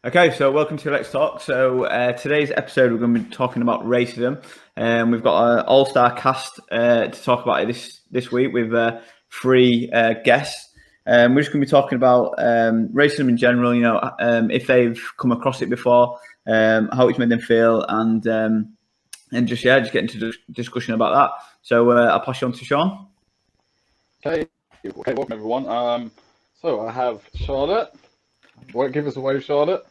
Okay, so welcome to Let's Talk. So today's episode, we're going to be talking about racism. We've got an all-star cast to talk about it this week with three guests. We're just going to be talking about racism in general. You know, if they've come across it before, how it's made them feel, and just get into discussion about that. So I'll pass you on to Shaun. Okay, welcome everyone. So I have Charlotte. Give us a wave, Charlotte.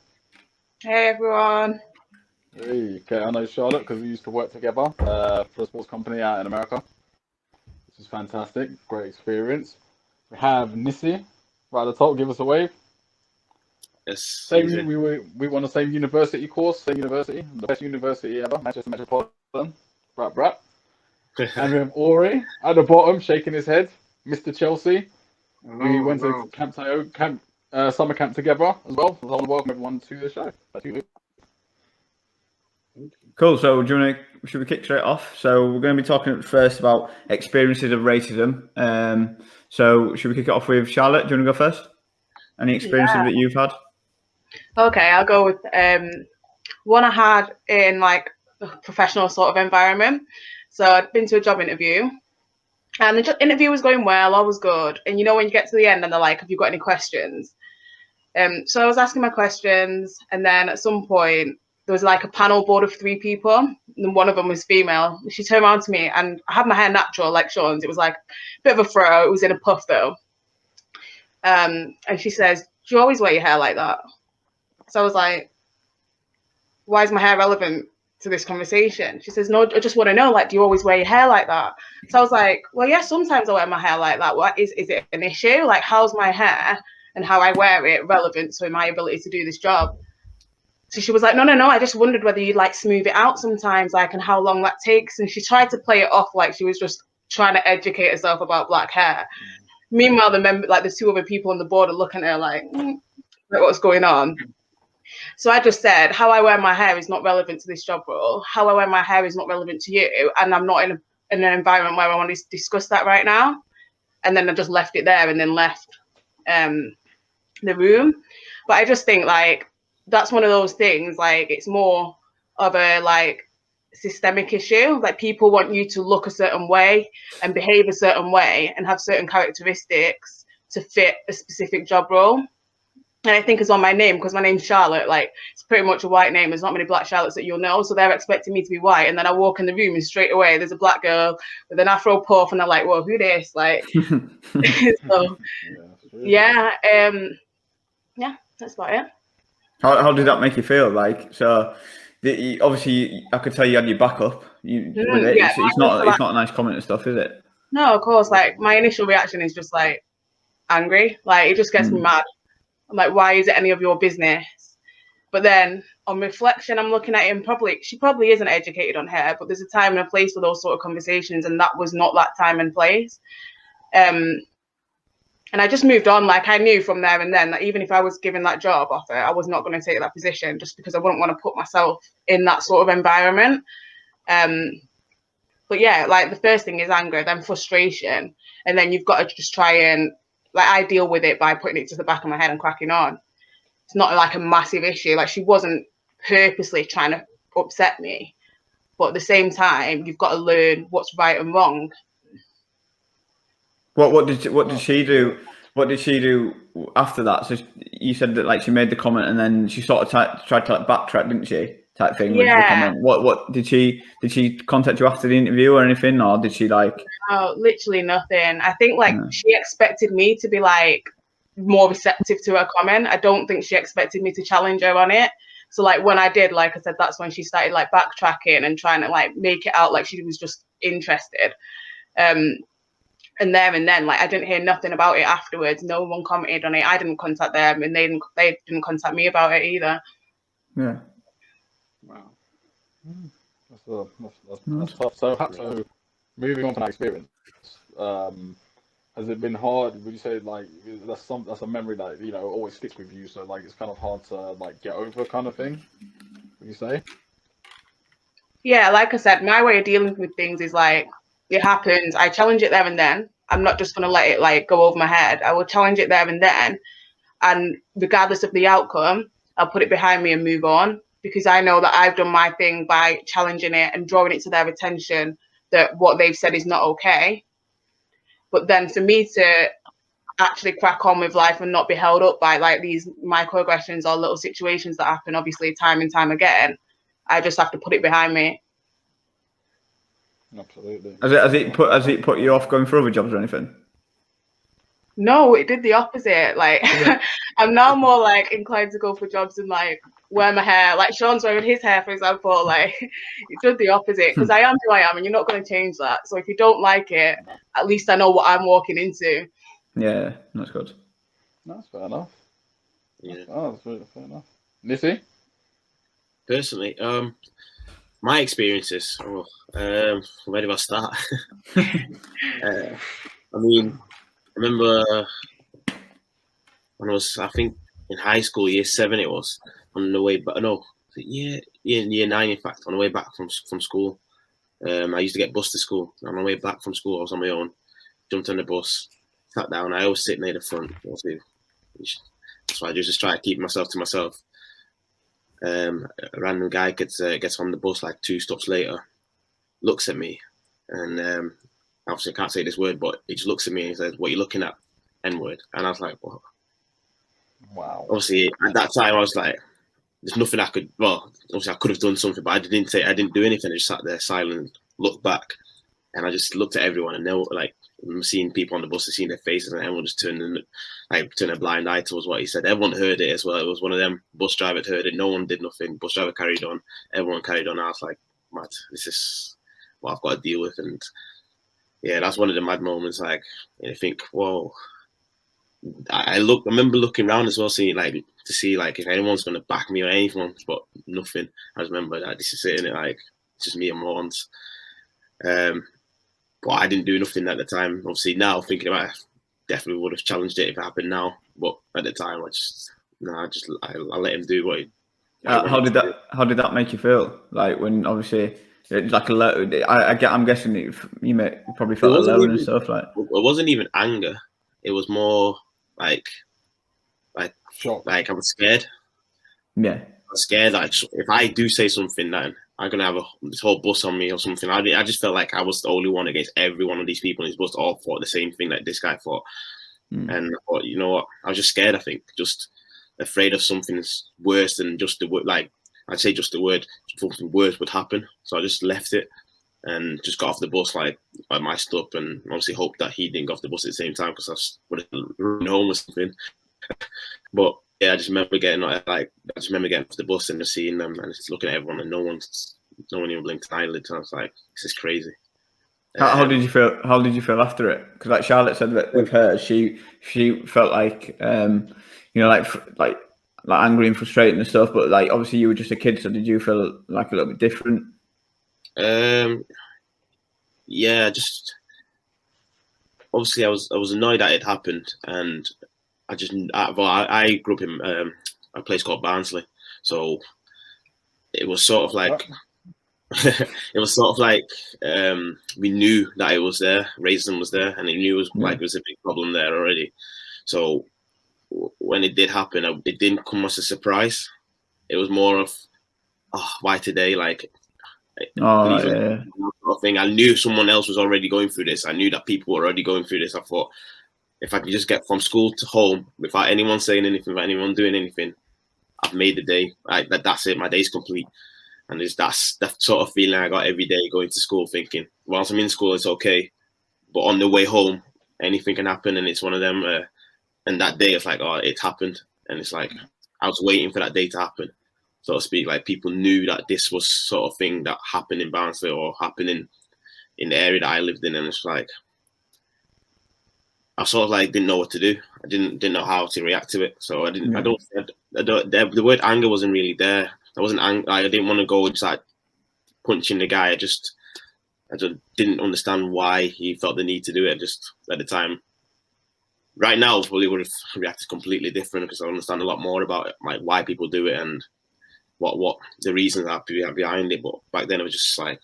Hey everyone. Hey, okay, I know Charlotte because we used to work together for a sports company out in America. This is fantastic, great experience. We have Nissi right at the top. Give us a wave. Yes. We won the same university course, the best university ever, Manchester Metropolitan. Rap. And we have Ore at the bottom, shaking his head, Mr. Chelsea. We went to summer camp together as well. So I want to welcome everyone to the show. Cool. So should we kick straight off? So we're going to be talking first about experiences of racism. So should we kick it off with Charlotte? Do you want to go first? Any experiences that you've had? Okay, I'll go with one I had in like a professional sort of environment. So I'd been to a job interview and the interview was going well, all was good. And you know, when you get to the end and they're like, have you got any questions? So I was asking my questions, and then at some point there was like a panel board of 3 people, and one of them was female. She turned around to me, and I had my hair natural like Shaun's. It was like a bit of a fro. It was in a puff though. And she says, do you always wear your hair like that? So I was like, why is my hair relevant to this conversation? She says, no, I just want to know, like, do you always wear your hair like that? So I was like, well, yeah, sometimes I wear my hair like that. What is it an issue? Like, how's my hair and how I wear it relevant to my ability to do this job? So she was like, no, I just wondered whether you'd like smooth it out sometimes, like, and how long that takes. And she tried to play it off like she was just trying to educate herself about black hair. Meanwhile, the 2 other people on the board are looking at her like what's going on? So I just said, how I wear my hair is not relevant to this job role. How I wear my hair is not relevant to you. And I'm not in an environment where I want to discuss that right now. And then I just left it there and then left the room. But I just think like that's one of those things, like it's more of a like systemic issue. Like people want you to look a certain way and behave a certain way and have certain characteristics to fit a specific job role. And I think it's on my name because my name's Charlotte. Like it's pretty much a white name. There's not many black Charlottes that you'll know. So they're expecting me to be white. And then I walk in the room and straight away there's a black girl with an afro puff and they're like, whoa, who this? Like so yeah, that's about it. How did that make you feel? Like, so obviously I could tell you had your back up with it. Yeah, it's not a nice comment and stuff, is it? No, of course. Like my initial reaction is just like angry. Like it just gets me mad. I'm like, why is it any of your business? But then on reflection, I'm looking at it and she probably isn't educated on hair, but there's a time and a place for those sort of conversations, and that was not that time and place. And I just moved on. Like I knew from there and then that even if I was given that job offer, I was not going to take that position just because I wouldn't want to put myself in that sort of environment. But yeah, like the first thing is anger, then frustration, and then you've got to just try and like I deal with it by putting it to the back of my head and cracking on. It's not like a massive issue. Like she wasn't purposely trying to upset me, but at the same time, you've got to learn what's right and wrong. What did she do? What did she do after that? So you said that like she made the comment and then she sort of tried to like backtrack, didn't she? Type thing. Yeah. With the comment. What did she contact you after the interview or anything, or did she like? Oh, literally nothing. I think like she expected me to be like more receptive to her comment. I don't think she expected me to challenge her on it. So like when I did, like I said, that's when she started like backtracking and trying to like make it out like she was just interested. And then like I didn't hear nothing about it afterwards. No one commented on it. I didn't contact them, and they didn't contact me about it either. Yeah. Wow. That's tough. So moving on from that experience, has it been hard? Would you say like that's a memory that always sticks with you? So like it's kind of hard to like get over, kind of thing. Would you say? Yeah, like I said, my way of dealing with things is like it happens. I challenge it there and then. I'm not just gonna let it like go over my head. I will challenge it there and then, and regardless of the outcome, I'll put it behind me and move on, because I know that I've done my thing by challenging it and drawing it to their attention that what they've said is not okay. But then for me to actually crack on with life and not be held up by like these microaggressions or little situations that happen, obviously time and time again, I just have to put it behind me. Absolutely. Has it put you off going for other jobs or anything? No, it did the opposite. Like I'm now more like inclined to go for jobs and like wear my hair. Like Shaun's wearing his hair, for example. Like it did the opposite, because I am who I am, and you're not going to change that. So if you don't like it, at least I know what I'm walking into. Yeah, that's good. That's fair enough. Yeah. That's really fair enough. Nissi? Personally, my experiences. Where do I start? I mean, I remember when I think in high school, year 7, it was on the way back. No, year 9, in fact, on the way back from school. I used to get bused to school. On my way back from school, I was on my own. Jumped on the bus, sat down. I always sit near the front. So I just try to keep myself to myself. A random guy gets on the bus like 2 stops later, looks at me, and obviously I can't say this word, but he just looks at me and he says, "What are you looking at?" N-word. And I was like, "What?" Wow. Obviously, at that time, I was like, "There's nothing I could." Well, obviously, I could have done something, but I didn't do anything. I just sat there silent, looked back, and I just looked at everyone, and they were like, I'm seeing people on the bus, seeing their faces, and everyone just turned a blind eye towards what he said. Everyone heard it as well. It was one of them. Bus driver heard it. No one did nothing. Bus driver carried on. Everyone carried on. I was like, "Mad, this is what I've got to deal with." And yeah, that's one of the mad moments. Like, you think, whoa. I remember looking around as well, seeing like to see like if anyone's gonna back me or anything, but nothing. I just remember that this is sitting it like it's just me and morons. But I didn't do nothing at the time. Obviously, now thinking about it, definitely would have challenged it if it happened now. But at the time, I let him do what he. How did that make you feel? Like when obviously it's like I'm guessing you probably felt alone and stuff like. It wasn't even anger. It was more like shock. Like I was scared. Yeah. I was scared. Like if I do say something, then I'm gonna have this whole bus on me or something. I just felt like I was the only one against every one of these people in this bus. All thought the same thing that this guy thought. And I thought, you know what? I was just scared. I think just afraid of something worse than just the word. Like I'd say, just the word. Something worse would happen. So I just left it and just got off the bus like I messed up, and obviously hoped that he didn't go off the bus at the same time because I would have run home or something. But yeah, I just remember getting off the bus and just seeing them and just looking at everyone, and no one even blinked an eyelid. And I was like, this is crazy. How did you feel? How did you feel after it? Because like Charlotte said that with her, she felt like like angry and frustrated and stuff. But like obviously you were just a kid, so did you feel like a little bit different? Yeah, just obviously I was annoyed that it happened, and I grew up in a place called Barnsley, so it was sort of like we knew that it was there, racism was there, and it knew it was a big problem there already. So when it did happen, it didn't come as a surprise. It was more of, why today? Like, thing. I knew someone else was already going through this. I knew that people were already going through this. I thought, if I can just get from school to home without anyone saying anything, without anyone doing anything, I've made the day. That's it. My day's complete. And that's that sort of feeling I got every day going to school, thinking, whilst I'm in school, it's okay. But on the way home, anything can happen. And it's one of them. And that day, it's like, it's happened. And it's like, I was waiting for that day to happen, so to speak. Like, people knew that this was sort of thing that happened in Barnsley or happening in the area that I lived in. And it's like, I sort of like didn't know what to do. I didn't know how to react to it. So the word anger wasn't really there. I wasn't angry. I didn't want to go and start punching the guy. I just didn't understand why he felt the need to do it. Just at the time. Right now, probably would have reacted completely different because I understand a lot more about it, like why people do it and what the reasons are behind it. But back then, it was just like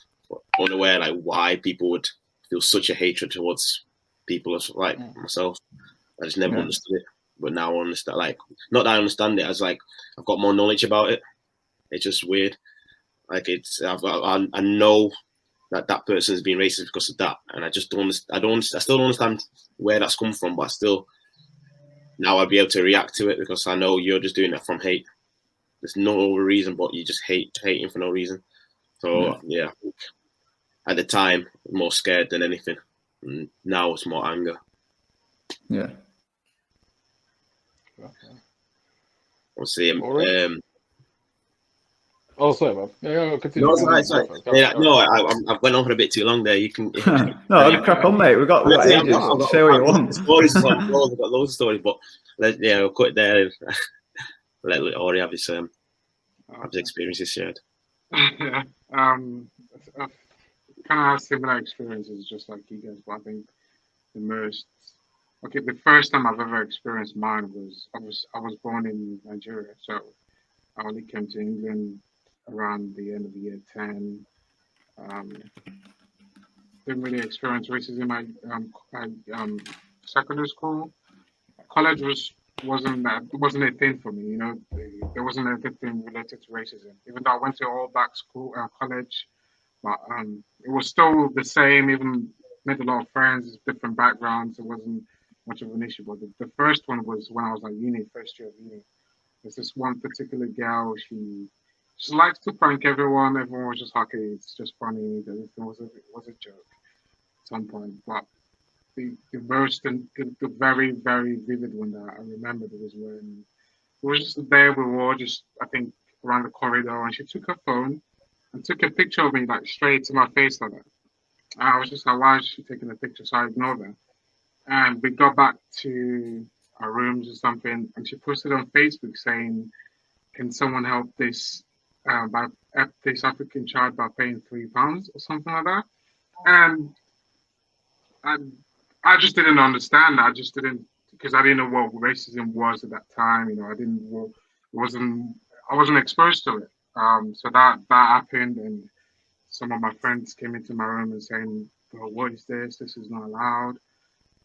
unaware, like why people would feel such a hatred towards people like myself. I just never understood it. but now I understand. Like, not that I understand it, as like I've got more knowledge about it. It's just weird. Like I know that person's being racist because of that, and I just don't. I still don't understand where that's come from, but still, now I'll be able to react to it because I know you're just doing that from hate. There's no reason, but you just hating for no reason. So yeah, at the time, more scared than anything. And now it's more anger. Yeah. We'll see. Oh, sorry, man. Yeah, continue. No, it's right. Yeah, no, I went on for a bit too long there. You can. No, crack on, mate. We've got ages. Say what you want. Stories on I've got loads of stories, but we'll cut it there. Let Ore have his experiences shared. Yeah. Kind of have similar experiences, just like you guys. But I think the first time I've ever experienced mine was I was born in Nigeria, so I only came to England around the end of year 10. Didn't really experience racism at secondary school. College wasn't a thing for me. There wasn't anything related to racism. Even though I went to all black school college, but it was still the same. Even made a lot of friends, different backgrounds. It wasn't much of an issue. But the first one was when I was at uni, first year of uni. There's this one particular girl. She likes to prank everyone. Everyone was just like, okay, it's just funny. Everything was a joke at some point. But the very, very vivid one that I remembered was when it was just the day we were all just, I think, around the corridor, and she took her phone and took a picture of me like straight to my face like that. And I was just like, why is she taking a picture? So I ignored her. And we got back to our rooms or something, and she posted on Facebook saying, "Can someone help this this African child by paying £3 or something like that?" And I just didn't understand. I just didn't, because I didn't know what racism was at that time. I wasn't exposed to it. So that happened, and some of my friends came into my room and saying, "Bro, what is this? This is not allowed.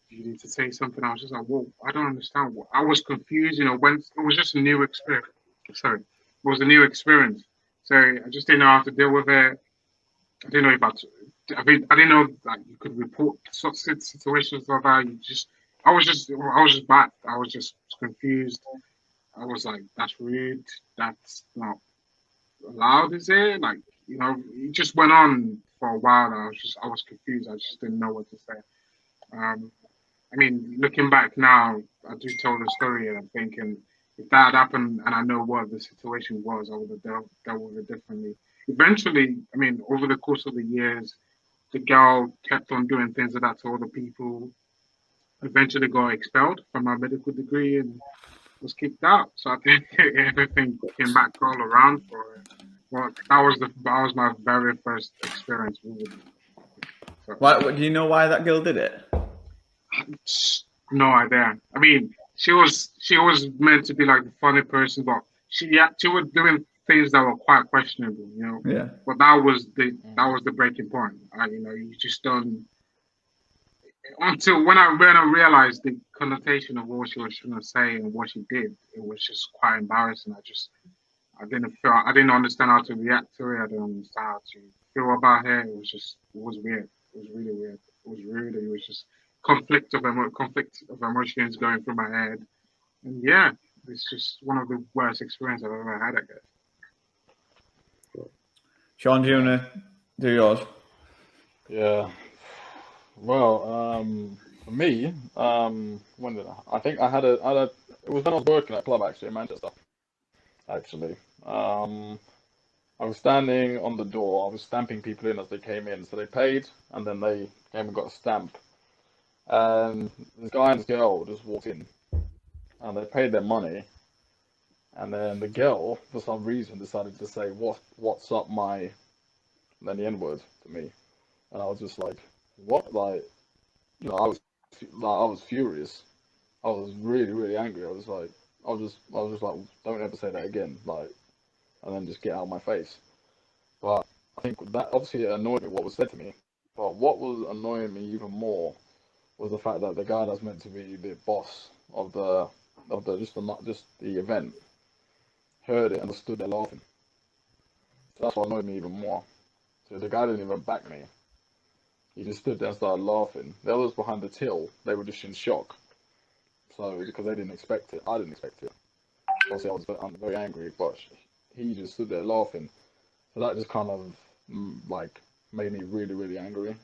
You need to say something." I was just like, "Whoa, I don't understand." I was confused. When it was just a new experience. Sorry, it was a new experience. So I just didn't know how to deal with it. I didn't know I didn't know that you could report situations like that. I was just back. I was just confused. I was like, "That's rude. That's not allowed, is it?" Like, it just went on for a while. I was confused. I just didn't know what to say. Looking back now, I do tell the story, and I'm thinking, if that had happened and I know what the situation was, I would have dealt with it differently. Eventually, over the course of the years, the girl kept on doing things like that to other people. Eventually got expelled from her medical degree and was kicked out. So I think everything came back all around for her. Well, that was my very first experience with it. So, Do you know why that girl did it? No idea. She was meant to be like the funny person, but she was doing things that were quite questionable, Yeah. But that was the breaking point. You just don't, until when I realized the connotation of what she was trying to say and what she did. It was just quite embarrassing. I didn't understand how to react to it. I didn't understand how to feel about her. It was weird. It was really weird. It was rude. It was just conflict of emotions going through my head. And yeah, it's just one of the worst experiences I've ever had, I guess. Shaun, do you want to do yours? Yeah. Well, for me, when did I think I had a it was when I was working at a club actually in Manchester. Actually, I was standing on the door. I was stamping people in as they came in. So they paid, and then they came and got a stamp. And this guy and this girl just walked in, and they paid their money. And then the girl, for some reason, decided to say, "What's up, my," and then the N-word to me. And I was just like, "What?" Like, I was furious. I was really, really angry. I was just like, "Don't ever say that again." Like, and then just get out of my face. But I think that obviously it annoyed me what was said to me. But what was annoying me even more was the fact that the guy that's meant to be the boss of the of just the event heard it and stood there laughing. So that's what annoyed me even more. So the guy didn't even back me. He just stood there and started laughing. The others behind the till, they were just in shock. So because they didn't expect it, I didn't expect it. Obviously, I'm very angry, but he just stood there laughing. So that just kind of like made me really, really angry,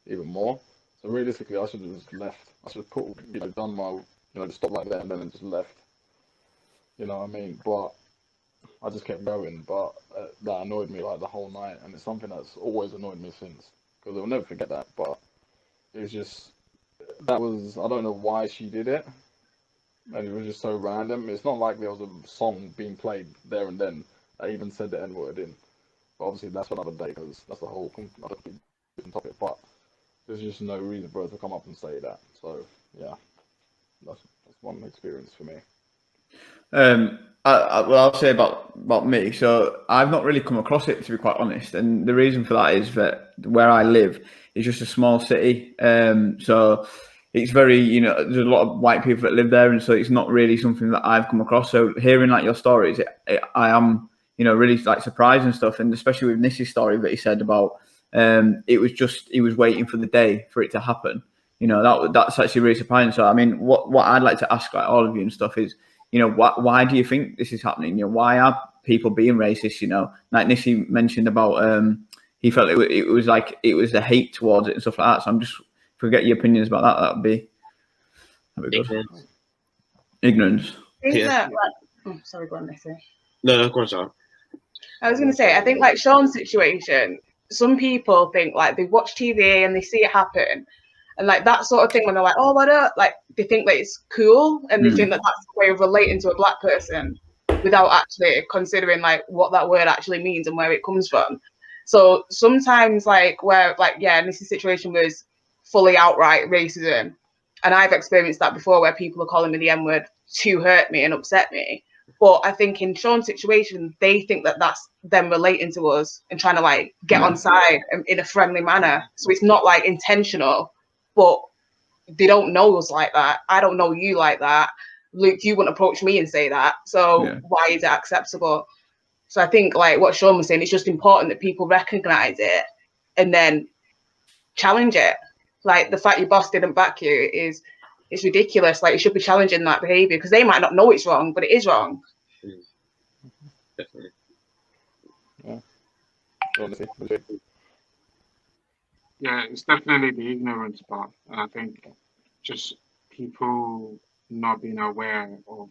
even more. So realistically, I should have just left. I should have done my, just stopped like that and then just left. You know what I mean? But I just kept going. But that annoyed me like the whole night, and it's something that's always annoyed me since. Because I'll never forget that. But it's just I don't know why she did it, and it was just so random. It's not like there was a song being played there and then that even said the N word in. But obviously that's for another day because that's the whole other different topic. But there's just no reason for her to come up and say that. So yeah, that's one experience for me. I'll say about me. So I've not really come across it, to be quite honest. And the reason for that is that where I live is just a small city. So it's very, there's a lot of white people that live there, and so it's not really something that I've come across. So hearing like your stories, I am, really like surprised and stuff. And especially with Nissi's story that he said about, it was just he was waiting for the day for it to happen. That's actually really surprising. So I mean, what I'd like to ask like all of you and stuff is, why do you think this is happening? Why are people being racist? Like Nissi mentioned about, he felt it was like it was the hate towards it and stuff like that. So I'm just, if we get your opinions about that, that'd be good. Ignorance. Yeah. Sorry, go on, Nissi. No, go on, Shaun. I was going to say, I think like Shaun's situation, some people think like they watch TV and they see it happen. And like that sort of thing, when they're like, oh, what up? Like they think that it's cool, and they think that that's the way of relating to a black person without actually considering like what that word actually means and where it comes from. So sometimes Nissy's situation was fully outright racism, and I've experienced that before where people are calling me the N-word to hurt me and upset me. But I think in Shaun's situation, they think that that's them relating to us and trying to like get on side in a friendly manner. So it's not like intentional. But they don't know us like that. I don't know you like that. Luke, you wouldn't approach me and say that. So why is it acceptable? So I think like what Shaun was saying, it's just important that people recognize it and then challenge it. Like the fact your boss didn't back you it's ridiculous. Like you should be challenging that behavior because they might not know it's wrong, but it is wrong. Definitely. Yeah. Yeah, it's definitely the ignorance part. And I think just people not being aware of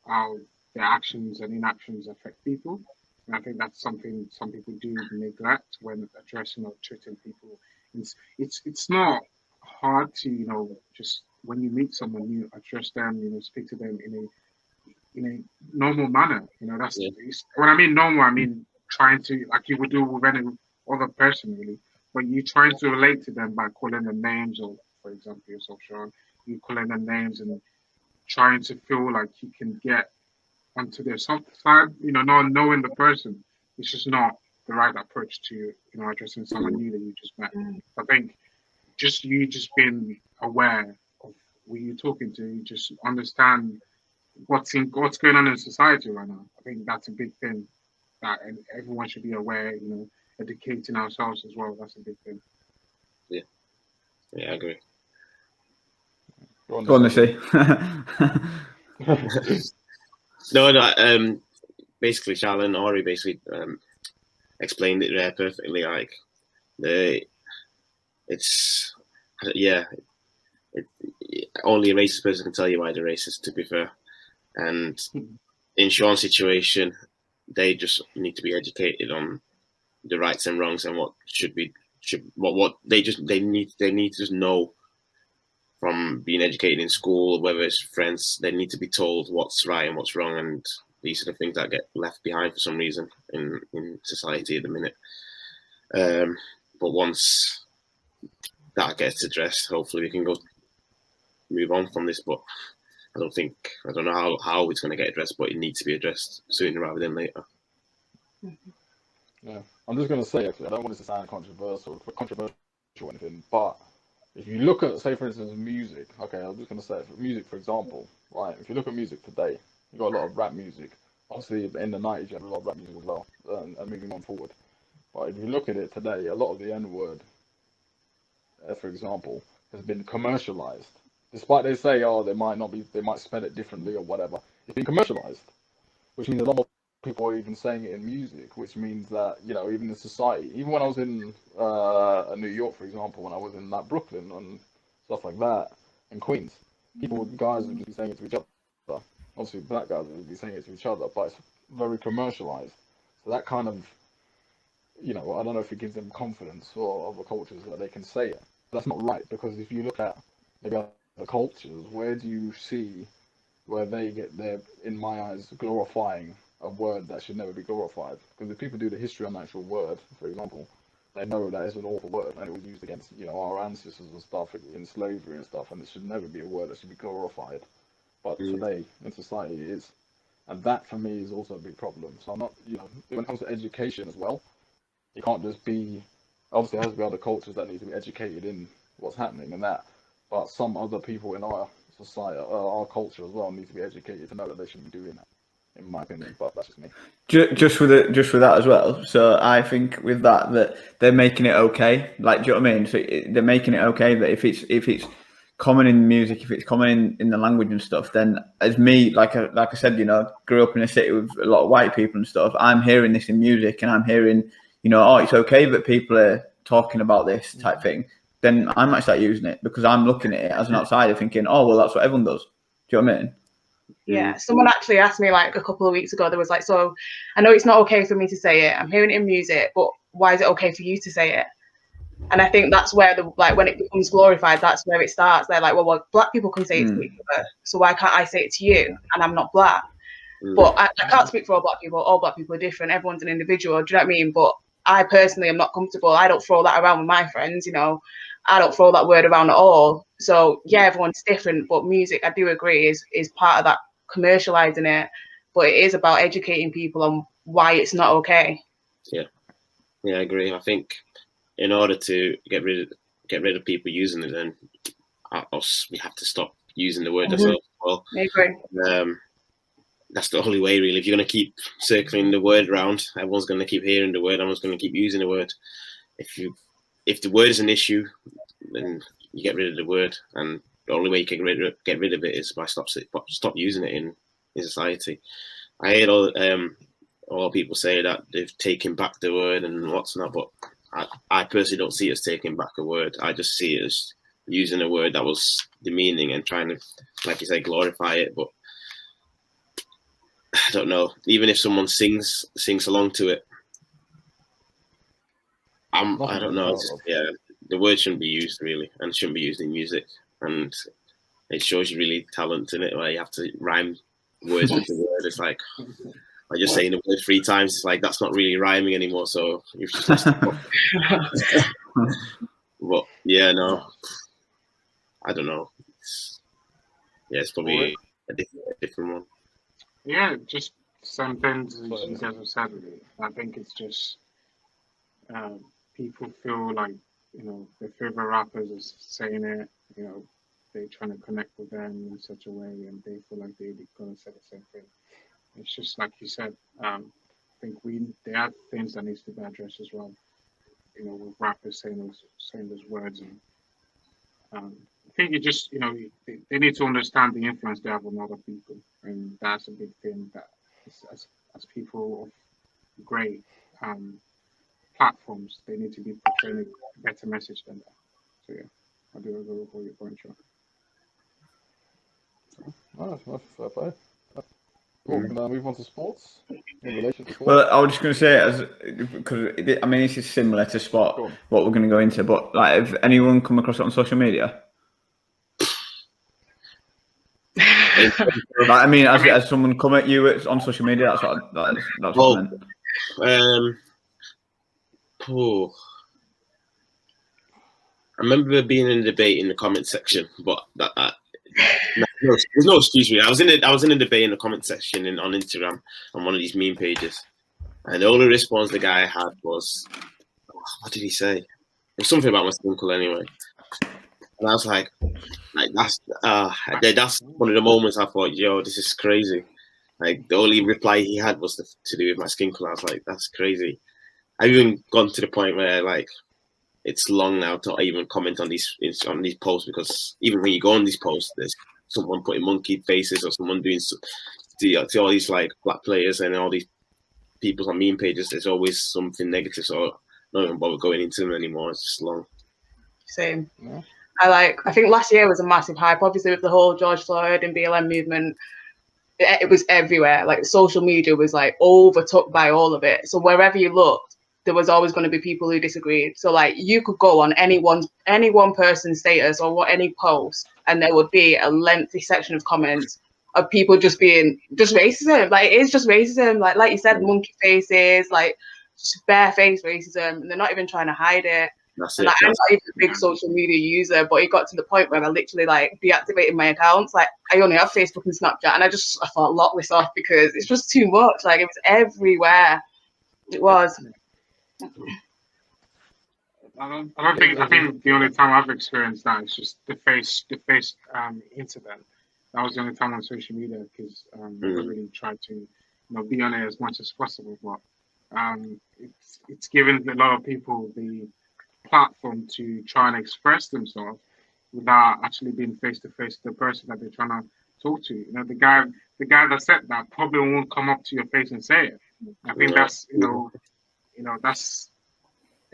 how their actions and inactions affect people. And I think that's something some people do neglect when addressing or treating people. It's not hard to, just when you meet someone new, address them, speak to them in a normal manner. That's when I mean normal, I mean trying to, like you would do with any other person really. But you're trying to relate to them by calling them names, or for example, yourself, Shaun, you calling them names and trying to feel like you can get onto their soft side, not knowing the person. It's just not the right approach to, addressing someone new that you just met. I think just being aware of who you're talking to, you just understand what's going on in society right now. I think that's a big thing that everyone should be aware, educating ourselves as well. That's a big thing. Yeah, I agree. Go on, Nissi. No. Basically, Shaun and Ore basically explained it there perfectly. Like only a racist person can tell you why they're racist. To be fair, and in Shaun's situation, they just need to be educated on the rights and wrongs and what they need to just know from being educated in school, whether it's friends. They need to be told what's right and what's wrong, and these are the things that get left behind for some reason in society at the minute. But once that gets addressed, hopefully we can move on from this. But I don't know how it's going to get addressed, but it needs to be addressed sooner rather than later. Yeah, I'm just going to say, actually, I don't want this to sound controversial or anything, but if you look at, say, for instance, music, okay, I'm just going to say, music, for example, right? If you look at music today, you got a lot of rap music. Obviously, in the 90s, you had a lot of rap music as well, and moving on forward. But if you look at it today, a lot of the N-word, for example, has been commercialized. Despite they say, oh, they might spell it differently or whatever. It's been commercialized, which means a lot more people are even saying it in music, which means that, you know, even in society, even when I was in New York, for example, when I was in like Brooklyn and stuff like that, and Queens, guys would just be saying it to each other. Obviously, black guys would be saying it to each other, but it's very commercialized. So that kind of, you know, I don't know if it gives them confidence or other cultures that they can say it. That's not right, because if you look at maybe other cultures, where do you see where they get their, in my eyes, glorifying a word that should never be glorified? Because if people do the history on the actual word, for example, they know that it's an awful word and it was used against, you know, our ancestors and stuff in slavery and stuff, and it should never be a word that should be glorified. But today in society it is, and that for me is also a big problem. So I'm not, you know, when it comes to education as well, it can't just be, obviously there has to be other cultures that need to be educated in what's happening and that, but some other people in our society, our culture as well, need to be educated to know that they shouldn't be doing that, in my opinion. But that's just me. Just with that as well. So I think with that they're making it okay. Like, do you know what I mean? So they're making it okay that if it's common in music, if it's common in the language and stuff, then as me, like I said, you know, grew up in a city with a lot of white people and stuff. I'm hearing this in music, and I'm hearing, you know, oh, it's okay that people are talking about this type thing. Then I might start using it because I'm looking at it as an outsider, thinking, oh, well, that's what everyone does. Do you know what I mean? Yeah, someone actually asked me like a couple of weeks ago, there was like, so I know it's not okay for me to say it, I'm hearing it in music, but why is it okay for you to say it? And I think that's where when it becomes glorified, that's where it starts. They're like, well, black people can say it to each other, so why can't I say it to you and I'm not black? But I can't speak for all black people. All black people are different. Everyone's an individual. Do you know what I mean? But I personally am not comfortable. I don't throw that around with my friends, you know. I don't throw that word around at all. So yeah, everyone's different. But music, I do agree, is part of that commercializing it. But it is about educating people on why it's not okay. Yeah, I agree. I think in order to get rid of people using it, then we have to stop using the word ourselves as well. I agree. That's the only way, really. If you're going to keep circling the word around, everyone's going to keep hearing the word. Everyone's going to keep using the word. If the word is an issue, then you get rid of the word, and the only way you can get rid of it is by stop using it in society. I hear all people say that they've taken back the word and what's not, but I personally don't see it as taking back a word. I just see it as using a word that was demeaning and trying to, like you say, glorify it. But I don't know. Even if someone sings along to it, I don't know. The word shouldn't be used really, and shouldn't be used in music. And it shows you really talent in it, where you have to rhyme words with the word. It's like just saying the word 3 times. It's like that's not really rhyming anymore. So you've just lost the But yeah, no, I don't know. It's probably a different one. Yeah, just some things as you guys have said. I think it's just people feel like, you know, their favorite rappers are saying it. You know, they're trying to connect with them in such a way, and they feel like they're going to say the same thing. It's just like you said. I think there are things that needs to be addressed as well. You know, with rappers saying those words, and I think you just, you know, they need to understand the influence they have on other people, and that's a big thing that as people of great platforms, they need to be portraying a better message than that. So yeah, I do agree with all your points, Shaun. That's fair play. Cool. Can I move on to sports? In relation to sports? Well, I was just going to say, because I mean, this is similar to sport, what we're going to go into. But like, have anyone come across it on social media? Like, I mean, has someone come at you on social media? That's what I meant. I remember being in a debate in the comment section, but there's no excuse me. I was in a debate in the comment section on Instagram on one of these meme pages, and the only response the guy had was, what did he say? It was something about my uncle anyway. And I was like, Like that's one of the moments I thought, yo, this is crazy. Like the only reply he had was to do with my skin color. I was like, that's crazy. I've even gone to the point where like it's long now to even comment on these posts, because even when you go on these posts, there's someone putting monkey faces or someone doing to all these like black players and all these people on meme pages. There's always something negative, so I don't even bother going into them anymore. It's just long. Same. Yeah. I think last year was a massive hype, obviously with the whole George Floyd and BLM movement. It was everywhere. Like social media was like overtook by all of it. So wherever you looked, there was always going to be people who disagreed. So like you could go on any one person's status or any post, and there would be a lengthy section of comments of people just being just racism. Like it is just racism. Like you said, monkey faces, like just barefaced racism, and they're not even trying to hide it. That's And it. like, I'm not even a big social media user, but it got to the point where I literally like deactivated my accounts. Like I only have Facebook and Snapchat, and I thought lock this off because it's just too much. Like it was everywhere. It was. I think the only time I've experienced that is just the face incident. That was the only time on social media, because I really tried to be on it as much as possible. But it's given a lot of people the platform to try and express themselves without actually being face to face with the person that they're trying to talk to. The guy that said that probably won't come up to your face and say it. I think that's that's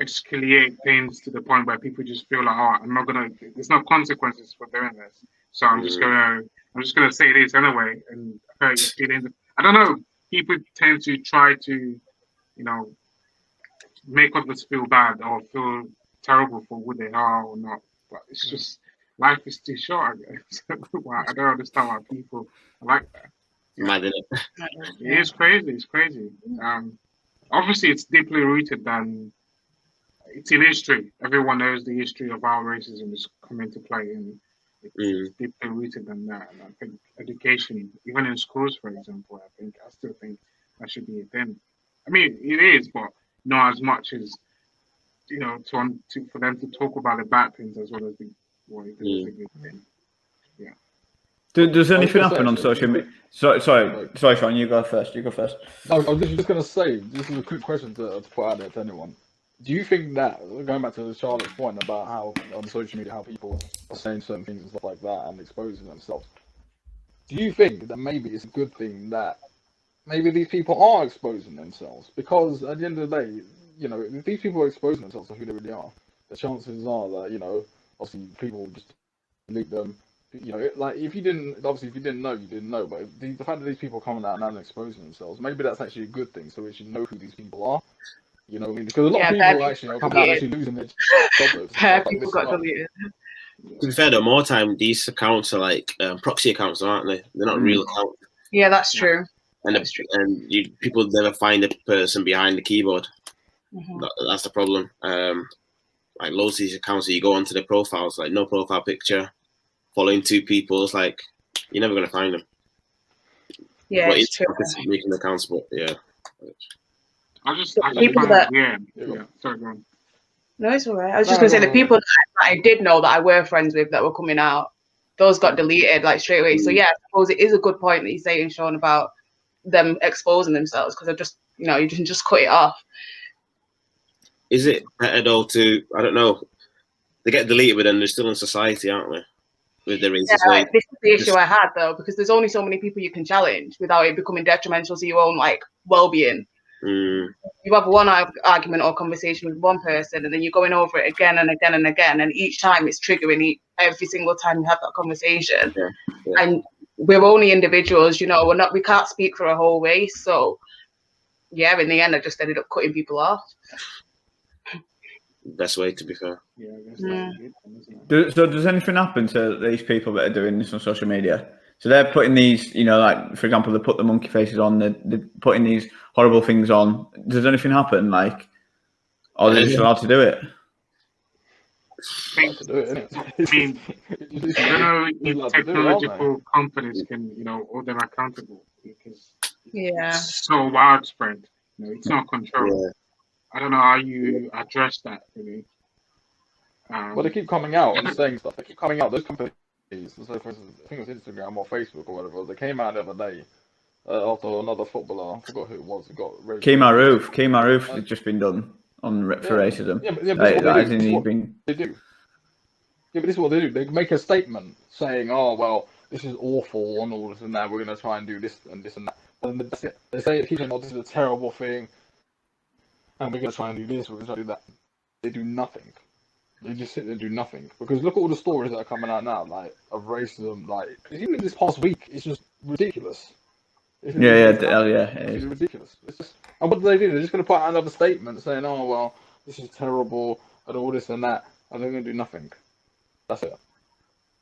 escalate things to the point where people just feel like, oh, I'm not gonna. There's no consequences for doing this, so I'm just gonna say this anyway and hurt your feelings. I don't know. People tend to try to, make others feel bad or feel terrible for who they are or not. But it's just life is too short. I guess. I don't understand why people are like that. Mad, isn't it? It is crazy. It's crazy. Obviously, it's deeply rooted than. It's in history. Everyone knows the history of how racism has come into play, and it's deeply rooted in that. And I think education, even in schools, for example, I still think that should be a thing. I mean, it is, but not as much as for them to talk about the bad things as well as the good thing. Yeah. Does anything happen on social media? Sorry, Shaun, you go first. You go first. I was literally just going to say, this is a quick question to put out there to anyone. Do you think that, going back to Charlotte's point about how on social media, how people are saying certain things and stuff like that and exposing themselves, do you think that maybe it's a good thing that maybe these people are exposing themselves? Because at the end of the day, if these people are exposing themselves to who they really are, the chances are that, obviously people just delete them. Like if you didn't know, you didn't know. But the fact that these people are coming out and exposing themselves, maybe that's actually a good thing. So we should know who these people are. Because a lot of people actually come out actually losing their jobs. People got deleted. To be fair, though, more time these accounts are like proxy accounts, aren't they? They're not real accounts. Yeah, that's true. And people never find the person behind the keyboard. That's the problem. Like loads of these accounts, you go onto the profiles, like no profile picture, following two people. It's like you're never gonna find them. Yeah, but it's true. Making accounts, but yeah. I just people that sorry, go on. No, it's all right. I was just gonna say the people that I did know that I were friends with that were coming out, those got deleted like straight away. So yeah, I suppose it is a good point that you're saying, Shaun, about them exposing themselves, because just you can just cut it off. Is it better though to, I don't know, they get deleted but then they're still in society, aren't they? With their racist ways. This is the issue I had though, because there's only so many people you can challenge without it becoming detrimental to your own well-being. You have one argument or conversation with one person, and then you're going over it again and again and again, and each time it's triggering every single time you have that conversation. Yeah. And we're only individuals, we can't speak for a whole race. So yeah, in the end, I just ended up cutting people off. Best way, to be fair. Yeah. So does anything happen to these people that are doing this on social media? So they're putting these, like, for example, they put the monkey faces on, they're putting these horrible things on. Does anything happen, or are they just allowed to do it? Technological companies can, hold them accountable, because it's so widespread. It's not controlled. Yeah. I don't know how you address that, really. Well, they keep coming out and saying stuff. They keep coming out. Those companies So for instance, I think it was Instagram or Facebook or whatever. They came out the other day after another footballer. I forgot who it was. Who got raised. Kemar had just been done for racism. Yeah, but this is what they do. He's been. They do. Yeah, but this is what they do. They make a statement saying, "Oh well, this is awful and all this and that. We're going to try and do this and this and that." And that's it. They say, "Oh, this is a terrible thing, and we're going to try and do this. We're going to try to do that." They do nothing. They just sit there and do nothing. Because look at all the stories that are coming out now, like of racism. Like even this past week, it's just ridiculous. It's ridiculous. It's just, and what do? They're just going to put out another statement saying, "Oh well, this is terrible and all this and that," and they're going to do nothing. That's it.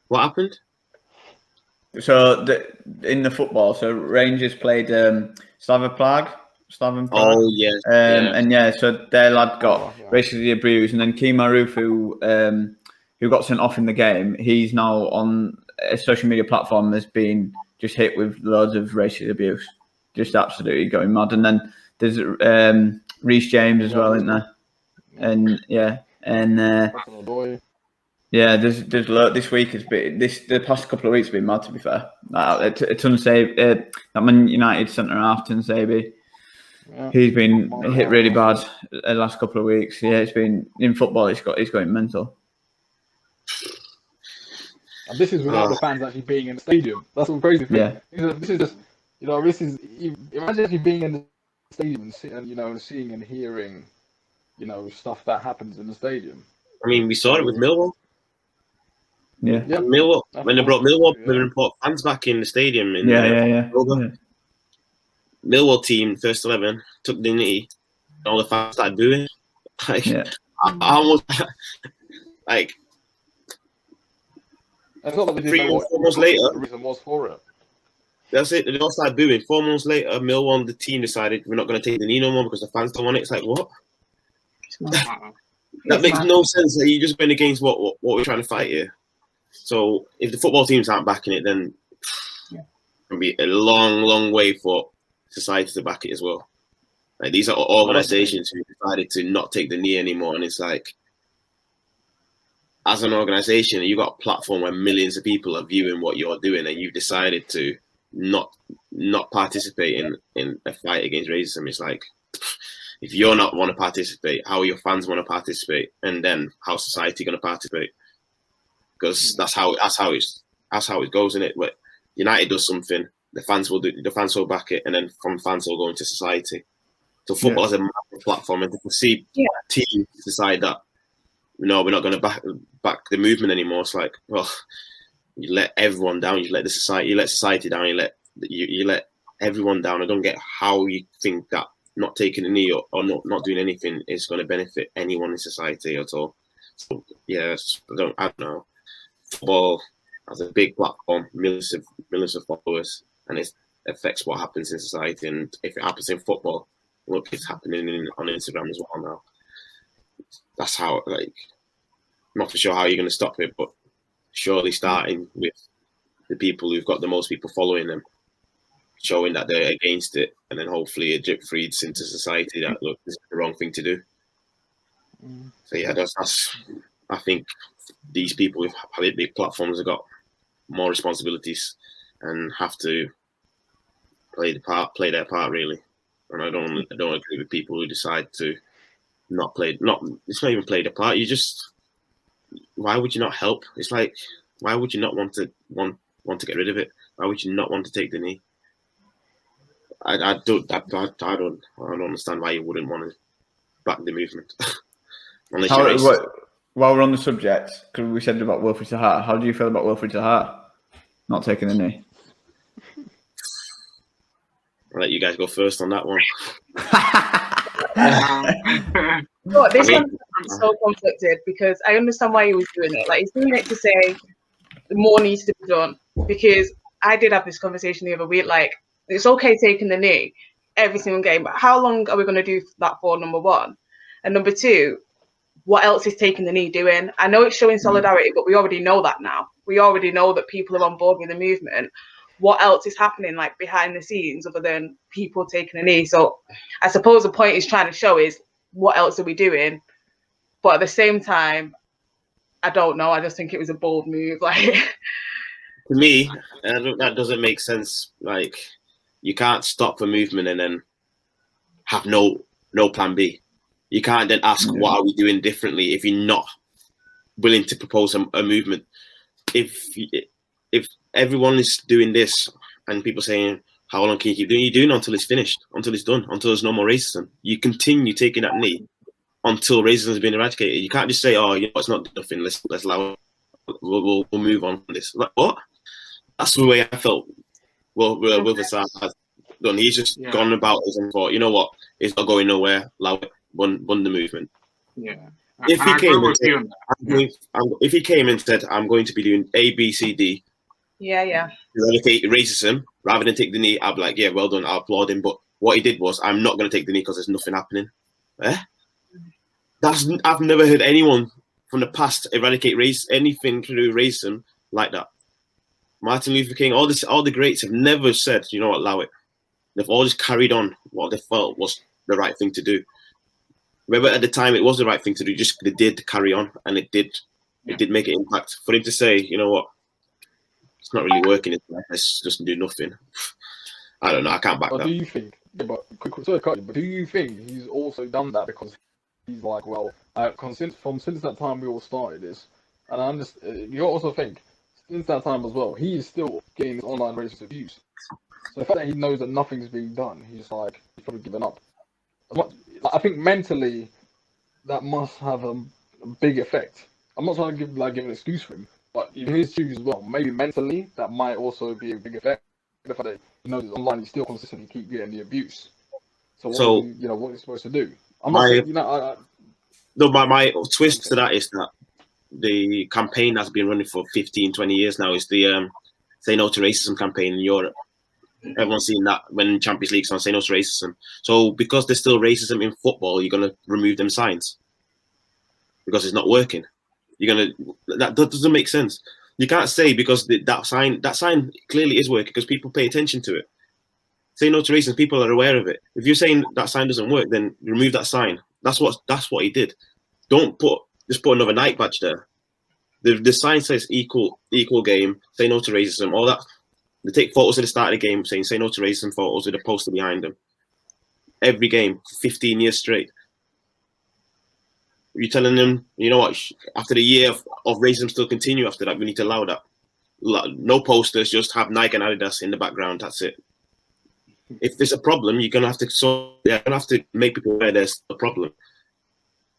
What happened? So in the football, so Rangers played Slaven Prague. Oh yes. And so their lad got racially abused, and then Kemar Roof, who got sent off in the game, he's now on a social media platform that's been just hit with loads of racial abuse, just absolutely going mad. And then there's Reece James as well, isn't there? And there's this week has been the past couple of weeks have been mad, to be fair. That Man United centre half Tunsabi, he's been hit really bad the last couple of weeks. Yeah, it's been in football. It's going mental. And this is without the fans actually being in the stadium. That's the crazy thing. Yeah. This is just imagine actually being in the stadium and seeing and hearing, stuff that happens in the stadium. I mean, we saw it with Millwall. Yeah. Millwall, when they brought fans back in the stadium. Millwall team, first 11, took the knee. All the fans started booing. I almost like. It's not that 3 or 4 months later. The reason was for it. That's it. They all started booing. 4 months later, Millwall, the team, decided we're not going to take the knee no more because the fans don't want it. It's like, what? That makes no sense. That you just went against what we're trying to fight here. So if the football teams aren't backing it, then it'll be a long, long way for society to back it as well. Like these are organizations who decided to not take the knee anymore, and it's like, as an organization, you got a platform where millions of people are viewing what you're doing, and you've decided to not participate in a fight against racism. It's like, if you're not want to participate, how are your fans want to participate, and then how society going to participate? Because that's how it goes, isn't it? But United does something, the fans will back it, and then from fans will go into society. So football is a massive platform, and to see teams decide that no, we're not going to back the movement anymore. It's like, well, you let everyone down. You let society down. You let everyone down. I don't get how you think that not taking a knee or not doing anything is going to benefit anyone in society at all. So I don't know. Football has a big platform, millions of followers, and it affects what happens in society. And if it happens in football, look, it's happening on Instagram as well now. That's how, like, not for sure how you're going to stop it, but surely starting with the people who've got the most people following them, showing that they're against it, and then hopefully it drip feeds into society that, look, this is the wrong thing to do. So that's I think these people with big platforms have got more responsibilities and have to play their part really. And I don't agree with people who decide to it's not even play the part. Why would you not help? It's like, why would you not want to get rid of it? Why would you not want to take the knee? I don't understand why you wouldn't want to back the movement. While we're on the subject, because we said about Wilfried Zaha, how do you feel about Wilfried Zaha not taking the knee? I'll let you guys go first on that one. I'm so conflicted because I understand why he was doing it. Like, he's doing it to say more needs to be done. Because I did have this conversation the other week. Like, it's okay taking the knee every single game, but how long are we going to do that for? Number one, and number two, what else is taking the knee doing? I know it's showing solidarity, but we already know that now. We already know that people are on board with the movement. What else is happening, like, behind the scenes other than people taking a knee? So I suppose the point he's trying to show is, what else are we doing? But at the same time, I don't know. I just think it was a bold move. Like, To me, that doesn't make sense. Like, you can't stop a movement and then have no plan B. You can't then ask, what are we doing differently if you're not willing to propose a movement? If everyone is doing this and people saying, how long can you keep doing? You're doing it until it's finished, until it's done, until there's no more racism. You continue taking that knee until racism has been eradicated. You can't just say, oh, it's not nothing. Let's allow it. We'll move on from this. Like, what? That's the way I felt. Well, Wilfred has done. He's just gone about it and thought, you know what? It's not going nowhere. Allow it. Won the movement. Yeah. If he came and said, I'm going to be doing A, B, C, D. Yeah. Eradicate racism rather than take the knee, I'd be like, yeah, well done. I'll applaud him. But what he did was, I'm not going to take the knee because there's nothing happening. I've never heard anyone from the past eradicate anything to do with racism like that. Martin Luther King, all the greats have never said, you know what, allow it. They've all just carried on what they felt was the right thing to do. Remember, at the time, it was the right thing to do. Just they did carry on, and it did make an impact. For him to say, you know what, it's not really working. Let's just do nothing. I don't know. I can't back that. Do you think? Yeah, but do you think he's also done that because he's like, well, since that time we all started this, and I'm just you also think since that time as well, he is still getting this online racist abuse. So the fact that he knows that nothing's being done, he's like, he's probably given up. I think mentally, that must have a big effect. I'm not trying to give an excuse for him, but in his shoes as well, maybe mentally, that might also be a big effect. The fact that he knows online, he still consistently keep getting the abuse. So what is he supposed to do? I'm not saying, my twist to that is that the campaign that's been running for 15, 20 years now is the Say No to Racism campaign in Europe. Everyone's seen that when Champions League's on, Say No to Racism. So because there's still racism in football, you're going to remove them signs because it's not working. That doesn't make sense. You can't say because that sign clearly is working because people pay attention to it. Say No to Racism, people are aware of it. If you're saying that sign doesn't work, then remove that sign. That's what he did. Don't just put another Nike badge there. The sign says equal game, Say No to Racism, all that. They take photos at the start of the game saying, Say No to Racism, photos with a poster behind them. Every game, 15 years straight. You're telling them, you know what, after the year of racism still continue after that, we need to allow that. No posters, just have Nike and Adidas in the background, that's it. If there's a problem, you're going to have to make people aware there's a problem.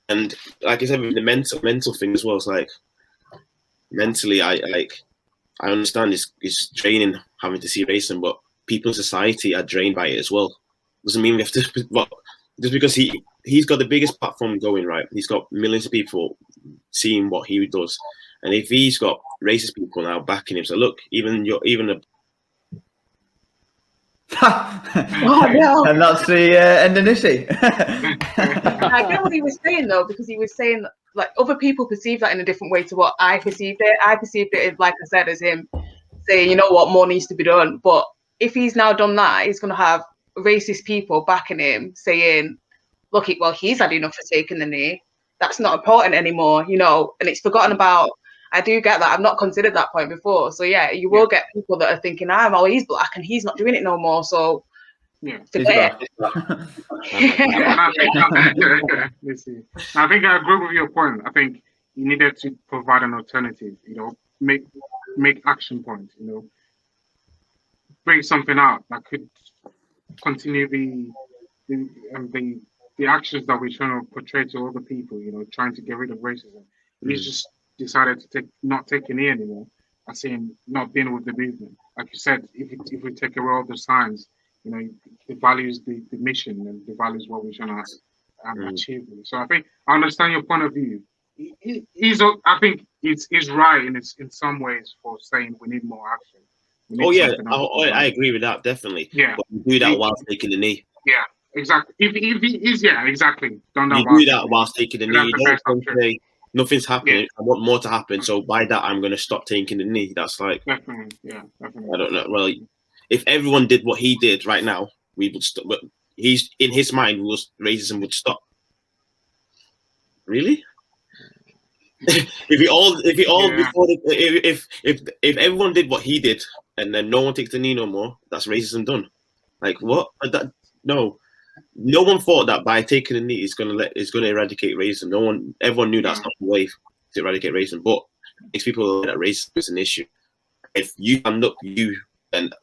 And like I said, with the mental thing as well, it's like, mentally, I understand it's draining having to see racism, but people in society are drained by it as well. Doesn't mean we have to. Well, just because he's got the biggest platform going, right? He's got millions of people seeing what he does, and if he's got racist people now backing him, so look, even a. And that's the end of Nissi. I get what he was saying though, because he was saying like other people perceive that in a different way to what I perceived it. I perceived it, like I said, as him saying, you know what, more needs to be done. But if he's now done that, he's going to have racist people backing him saying, look, well, he's had enough for taking the knee. That's not important anymore, and it's forgotten about. I do get that. I've not considered that point before. So yeah, you will get people that are thinking, well, he's black and he's not doing it no more. So forget it. I think I agree with your point. I think you needed to provide an alternative, make action points, bring something out that could continue the actions that we're trying to portray to other people, trying to get rid of racism. He's just decided to not take a knee anymore. I saying not being with the movement. Like you said, if we take away all the signs, it values the mission and the values what we're trying to achieve. So I think I understand your point of view. I think he's right in some ways for saying we need more action. I agree with that definitely. Yeah, but you do that whilst taking the knee. Yeah, exactly. If he is, exactly. Done that. You do that whilst taking the knee. You don't say nothing's happening. I want more to happen, so by that I'm going to stop taking the knee. That's like definitely. I don't know. Well, if everyone did what he did right now, we would stop. But he's in his mind, racism would stop. Really? if everyone did what he did and then no one takes the knee no more, that's racism done. Like what? No one thought that by taking the knee is gonna eradicate racism. Everyone knew that's not the way to eradicate racism. But it's people that racism is an issue. If you stand up, and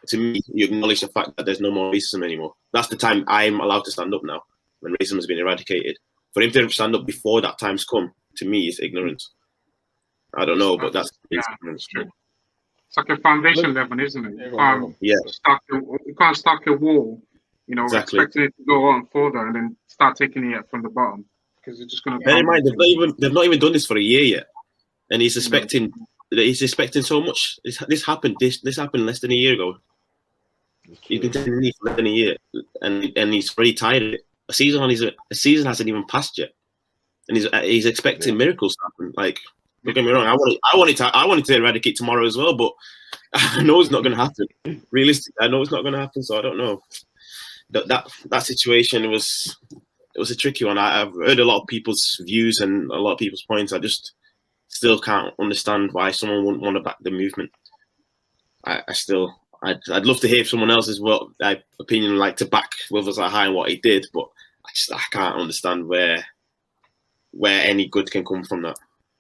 to me, you acknowledge the fact that there's no more racism anymore. That's the time I'm allowed to stand up now, when racism has been eradicated. For him to stand up before that time's come, to me, is ignorance. I don't know, but that's it's true. It's like a foundation level, isn't it? You can't stack a wall, Exactly. expecting it to go on further and then start taking it from the bottom, because it's just going to. Bear in mind, they've not even done this for a year yet, and he's expecting so much. This happened less tn a year ago. He's been taking the knee for less than a year, and he's very tired of it. A season hasn't even passed yet, and he's expecting miracles to happen. Like, don't get me wrong, I wanted to eradicate tomorrow as well, but I know it's not going to happen. Realistically, I know it's not going to happen, so I don't know. That situation was a tricky one. I've heard a lot of people's views and a lot of people's points. I just still can't understand why someone wouldn't want to back the movement. I'd love to hear someone else's opinion, like to back Wilfred Zaha and what he did, but I can't understand where any good can come from that.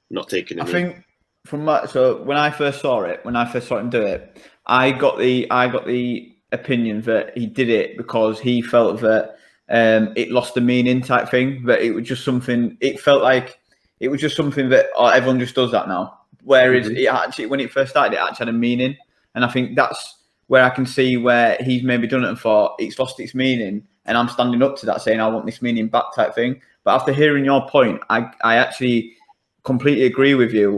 Not taking it. I think from that. So when I first saw him do it, I got the opinion that he did it because he felt that it lost the meaning type thing. That it was just something. It felt like it was just something that everyone just does that now. Whereas it actually, when it first started, it actually had a meaning, and I think that's where I can see where he's maybe done it and thought it's lost its meaning, and I'm standing up to that, saying I want this meaning back type thing. But after hearing your point, I actually completely agree with you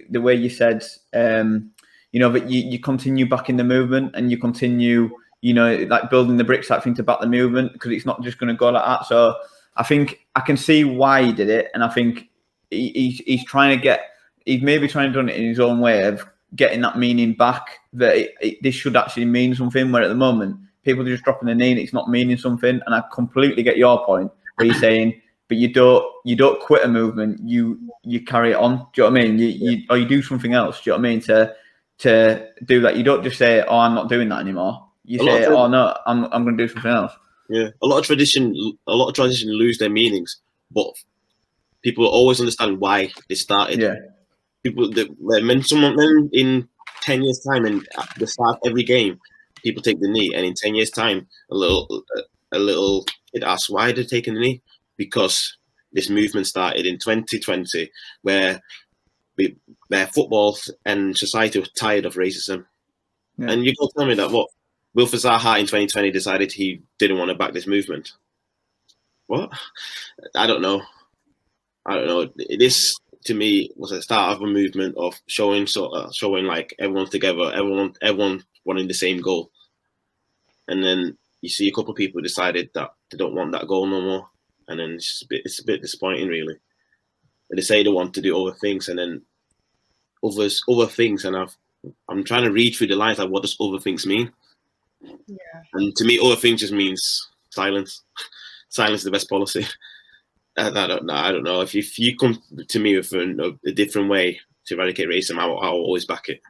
the way you said, that you continue backing the movement and you continue, like building the bricks type thing to back the movement, because it's not just going to go like that. So I think I can see why he did it, and I think he's maybe trying to do it in his own way of getting that meaning back, that this should actually mean something, where at the moment people are just dropping the knee and it's not meaning something. And I completely get your point where you're saying, but you don't quit a movement, you carry it on. Do you know what I mean? You do something else. Do you know what I mean? To do that, you don't just say, "Oh, I'm not doing that anymore." You say, "Oh no, I'm going to do something else." Yeah, a lot of tradition lose their meanings, but people always understand why they started. Yeah. When in 10 years' time, and at the start of every game, people take the knee, and in 10 years' time, a little kid asks, "Why are they taking the knee?" Because this movement started in 2020, where football and society were tired of racism. Yeah. And you can't tell me that Wilfred Zaha in 2020 decided he didn't want to back this movement. What? I don't know. This, to me, was the start of a movement of showing like everyone's together, everyone wanting the same goal. And then you see a couple of people decided that they don't want that goal no more. And then it's a bit disappointing, really. And they say they want to do other things, and then other things, and I'm trying to read through the lines, like, what does other things mean? Yeah. And to me, other things just means silence. Silence is the best policy. I don't know. If you come to me with a different way to eradicate racism, I'll always back it.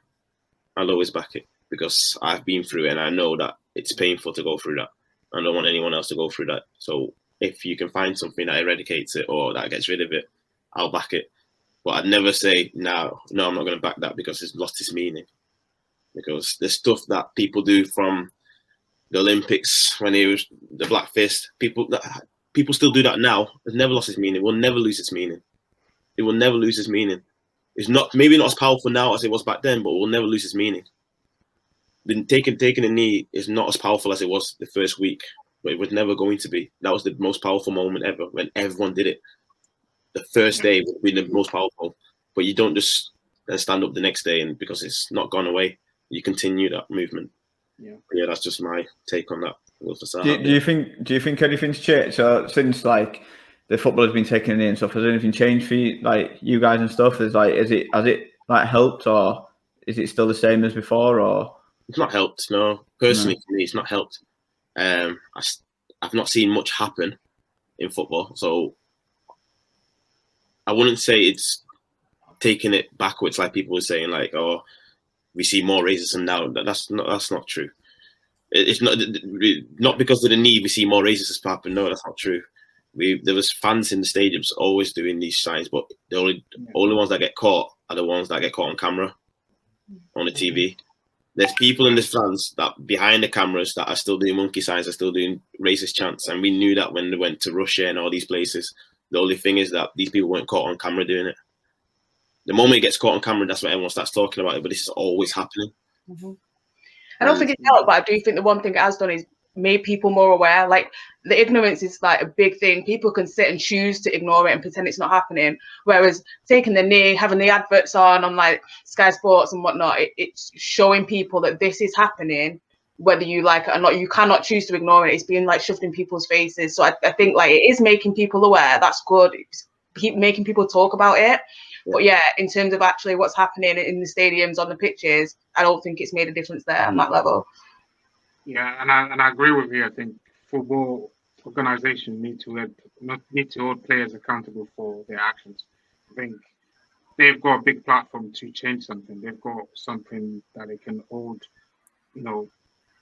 I'll always back it, because I've been through it, and I know that it's painful to go through that. I don't want anyone else to go through that. So if you can find something that eradicates it or that gets rid of it, I'll back it. But I'd never say, no, I'm not going to back that because it's lost its meaning. Because the stuff that people do from the Olympics when it was the black fist, people still do that now. It's never lost its meaning. It will never lose its meaning. It will never lose its meaning. It's maybe not as powerful now as it was back then, but it will never lose its meaning. Taking a knee is not as powerful as it was the first week, but it was never going to be. That was the most powerful moment ever, when everyone did it. The first day would be the most powerful, but you don't just stand up the next day, and because it's not gone away, you continue that movement. Yeah, that's just my take on that. Do you think anything's changed? So since like the football has been taken in and stuff, has anything changed for you, like you guys and stuff? Has it like helped, or is it still the same as before? Or it's not helped. No, personally, for me, it's not helped. I've not seen much happen in football, so I wouldn't say it's taking it backwards, like people were saying, like, oh, we see more racism now. That's not true. It's not because of the need we see more racism happen. No, that's not true. There was fans in the stadiums always doing these signs, but the only ones that get caught are the ones that get caught on camera, on the TV. There's people in the stands that behind the cameras that are still doing monkey signs, are still doing racist chants, and we knew that when they went to Russia and all these places. The only thing is that these people weren't caught on camera doing it. The moment it gets caught on camera, that's when everyone starts talking about it. But this is always happening. Mm-hmm. I don't think it's helped, but I do think the one thing it has done is made people more aware. Like, the ignorance is like a big thing. People can sit and choose to ignore it and pretend it's not happening. Whereas taking the knee, having the adverts on like Sky Sports and whatnot, it's showing people that this is happening, whether you like it or not. You cannot choose to ignore it. It's being like shoved in people's faces. So I think like it is making people aware. That's good. It's making people talk about it. Yeah. But yeah, in terms of actually what's happening in the stadiums, on the pitches, I don't think it's made a difference there on that level. Yeah, and I agree with you. I think football organizations need to hold players accountable for their actions. I think they've got a big platform to change something. They've got something that they can hold,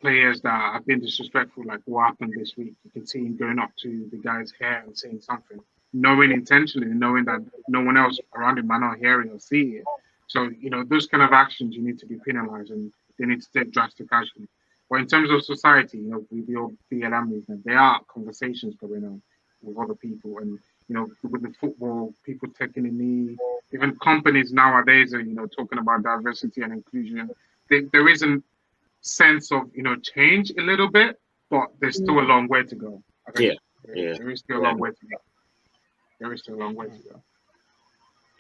players that have been disrespectful, like what happened this week. You can see him going up to the guy's hair and saying something, knowing intentionally, knowing that no one else around him might not hearing or see it. So, those kind of actions you need to be penalized, and they need to take drastic action. But in terms of society, with the old BLM movement, there are conversations going on with other people, and with the football, people taking a knee. Even companies nowadays are talking about diversity and inclusion. There is a sense of change a little bit, but there's still a long way to go. I think there is still a long way to go. There is still a long way to go.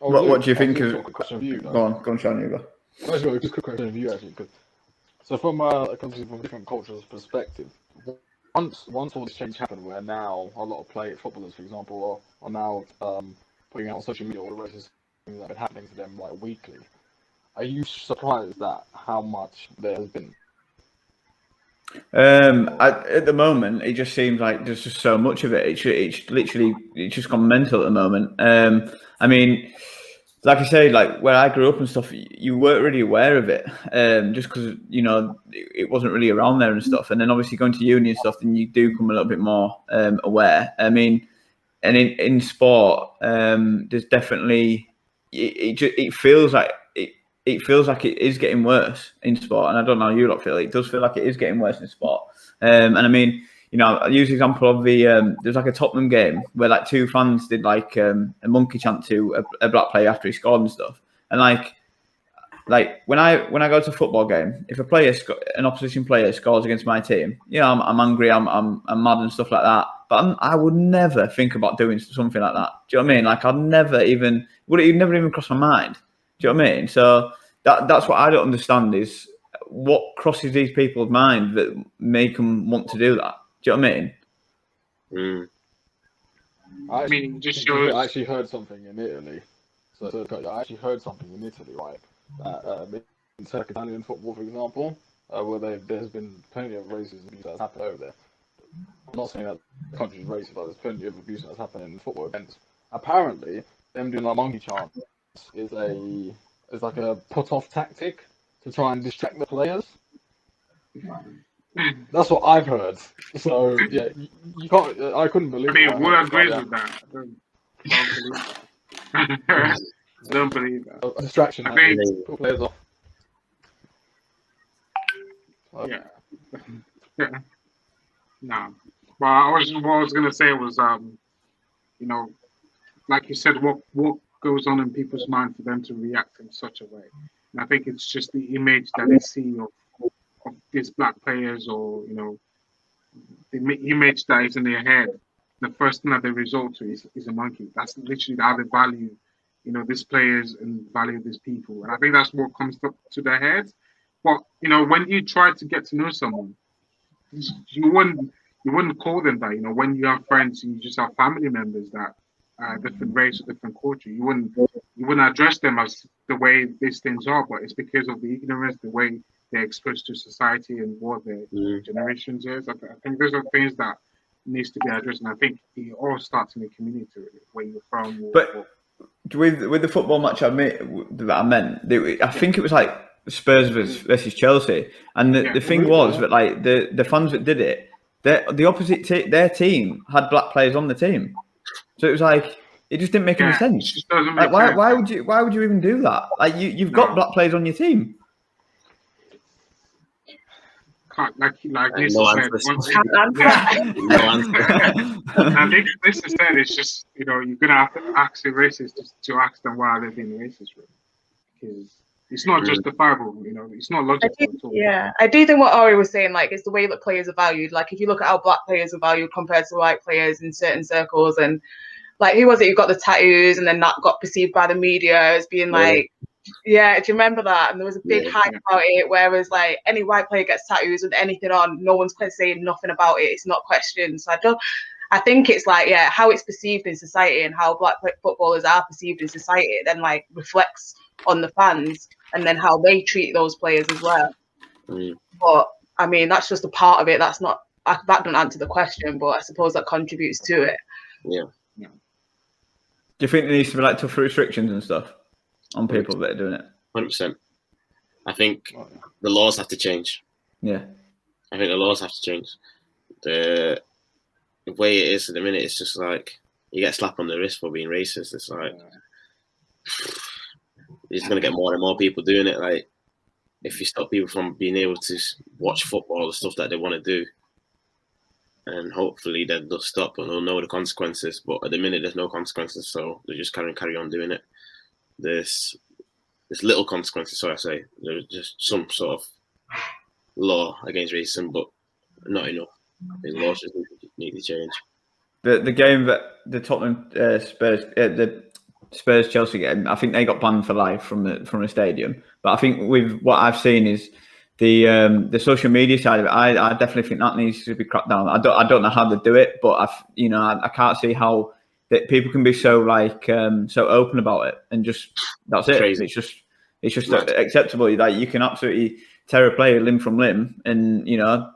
What do you think of? Go on, Shaun, you go. Just a quick question of you, actually. So from a different culture's perspective, once all this change happened, where now a lot of footballers, for example, are now putting out on social media all the racist things that have been happening to them like weekly, are you surprised at how much there has been? At the moment, it just seems like there's just so much of it. It's just gone mental at the moment. I mean, like I say, like where I grew up and stuff, you weren't really aware of it, just because it wasn't really around there and stuff. And then obviously going to uni and stuff, then you do come a little bit more aware. I mean, and in sport, there's definitely it feels like it is getting worse in sport, and I don't know how you lot feel. It does feel like it is getting worse in sport. And I mean, I use the example of there's like a Tottenham game where like two fans did like a monkey chant to a black player after he scored and stuff. And like when I go to a football game, if an opposition player scores against my team, I'm angry, I'm mad and stuff like that. But I would never think about doing something like that. Do you know what I mean? Like I'd never even cross my mind. Do you know what I mean? So that's what I don't understand is what crosses these people's mind that make them want to do that. Do you know what I mean? I mean, just shows. I actually heard something in Italy. So I actually heard something in Italy, right? In Italian football, for example, where there's been plenty of racism that's happened over there. I'm not saying that the country's racist, but there's plenty of abuse that's happening in football events. Apparently, them doing like monkey chants is like a put-off tactic to try and distract the players. That's what I've heard. So yeah, you can't. I couldn't believe. I mean, would agree with that. Don't believe that. A distraction. I think. Put players off. Yeah. No. Well, what I was gonna say was, like you said, what goes on in people's mind for them to react in such a way. And I think it's just the image that they see of these black players, or the image that is in their head. The first thing that they resort to is a monkey. That's literally how they value, these players and value these people. And I think that's what comes up to their heads. But when you try to get to know someone, you wouldn't call them that. When you have friends, you just have family members that different race or different culture. You wouldn't address them as the way these things are, but it's because of the ignorance, the way they're exposed to society and what their generations is. I think those are things that needs to be addressed, and I think it all starts in the community, really, where you're from. with the football match I meant, I think it was like Spurs versus Chelsea, and the thing was that like the fans that did it, the opposite their team had black players on the team, so it was like it just didn't make any sense. It just doesn't Like make sense. why would you even do that? Like you've got black players on your team. Can't, like Nissi No said. I think Nissi said it's just, you know, you're gonna have to ask the racists to ask them why they're being racist, because it's not justifiable. You know, it's not logical at all. Yeah, I do think what Ore was saying, like, is the way that players are valued. Like, if you look at how black players are valued compared to white players in certain circles, and like, who was it who got the tattoos and then that got perceived by the media as being like, yeah, do you remember that? And there was a big hype about it, whereas like any white player gets tattoos with anything on, no one's saying nothing about it. It's not questioned. So I think it's like, how it's perceived in society and how black footballers are perceived in society then like reflects on the fans and then how they treat those players as well. But I mean, that's just a part of it. That's not, that doesn't answer the question, but I suppose that contributes to it. Yeah. Do you think there needs to be like tougher restrictions and stuff on people that are doing it? 100%. I think the laws have to change. Yeah. I think the laws have to change. The way it is at the minute, it's just like you get slapped on the wrist for being racist. It's like you're just gonna get more and more people doing it. Like if you stop people from being able to watch football, the stuff that they want to do, and hopefully they'll stop and they'll know the consequences. But at the minute, there's no consequences, so they just carry on doing it. There's little consequences, so I say. There's just some sort of law against racism, but not enough. The laws just need to change. The game that the Tottenham Spurs, the Spurs Chelsea game, I think they got banned for life from the stadium. But I think with what I've seen is the social media side of it. I definitely think that needs to be cracked down. I don't know how they do it, but I can't see how that people can be so so open about it and just that's it. Crazy. It's just acceptable. Like you can absolutely tear a player limb from limb and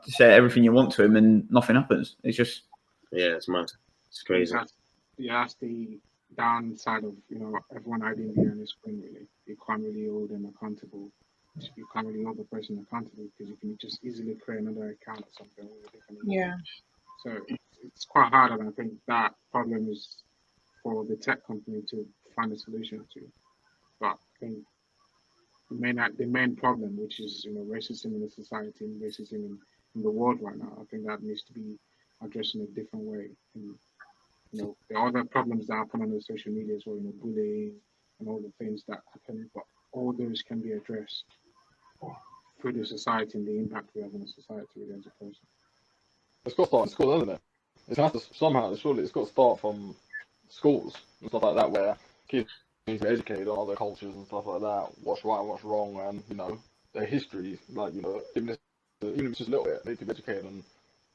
say everything you want to him and nothing happens. It's just it's mad. It's crazy. That's the downside of everyone hiding behind the screen. Really, you can't really hold them accountable. You can't really hold the person accountable because you can just easily create another account or something with a different name. So it's quite hard, and I think that problem is for the tech company to find a solution to. But I think the main problem, which is racism in the society and racism in the world right now, I think that needs to be addressed in a different way. And there are other problems that happen on the social media as well, bullying and all the things that happen, but all those can be addressed through the society and the impact we have on the society as a person. It's got to start in school, hasn't it? It has to somehow, surely it's got to start from schools and stuff like that, where kids need to be educated on other cultures and stuff like that, what's right and what's wrong, and their history, even if it's just a little bit, they need to be educated on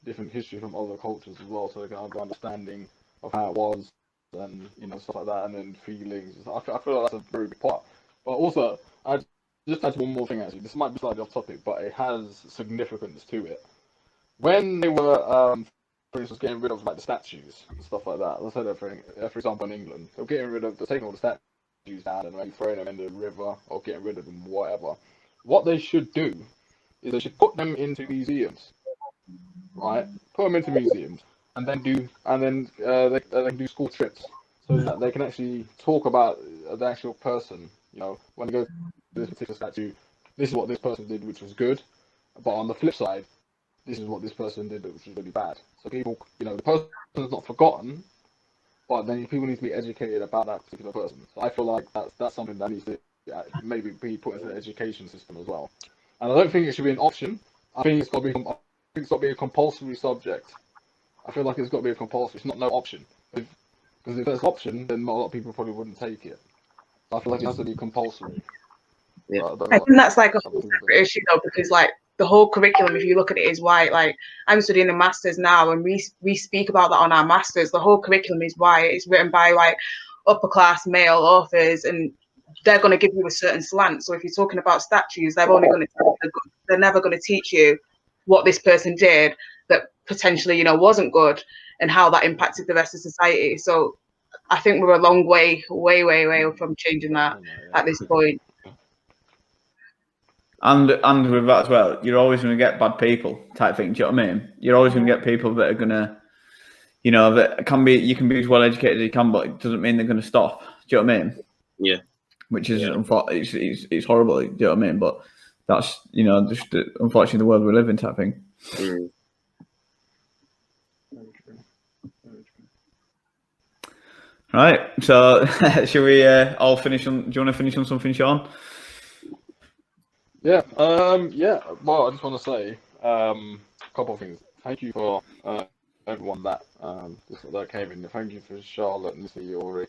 different history from other cultures as well, so they can have an understanding of how it was and stuff like that, and then feelings. I feel like that's a very big part. But also, I just add one more thing actually. This might be slightly off topic, but it has significance to it. When they were, for instance, getting rid of the statues and stuff like that. Let's say that for example in England, they're taking all the statues down and maybe throwing them in the river or getting rid of them, whatever. What they should do is they should put them into museums, right? Put them into museums, and then they can do school trips so that they can actually talk about the actual person. When they go to this particular statue, this is what this person did, which was good, but on the flip side, this is what this person did, which was really bad. So people, the person is not forgotten, but then people need to be educated about that particular person. So I feel like that's something that needs to maybe be put into the education system as well. And I don't think it should be an option. I think it's got to be a compulsory subject. I feel like it's got to be a compulsory. It's not no option. Because if there's an option, then a lot of people probably wouldn't take it. I feel like it has to be compulsory. Yeah. I think that's like a whole separate issue though, because the whole curriculum, if you look at it, is white. Like I'm studying a master's now, and we speak about that on our masters. The whole curriculum is white. It's written by upper class male authors, and they're going to give you a certain slant. So if you're talking about statues, they're only going to tell you they're never going to teach you what this person did that potentially wasn't good and how that impacted the rest of society. So I think we're a long way from changing that at this point. And with that as well, you're always going to get bad people type thing. Do you know what I mean? You're always going to get people that are going to, that can be. You can be as well educated as you can, but it doesn't mean they're going to stop. Do you know what I mean? Yeah. Which is it's horrible. Do you know what I mean? But that's just unfortunately the world we live in type thing. Mm. Right. So should we all finish on? Do you want to finish on something, Shaun? Yeah. Well, I just want to say a couple of things. Thank you for everyone that came in. Thank you for Charlotte, Nissi, Ore,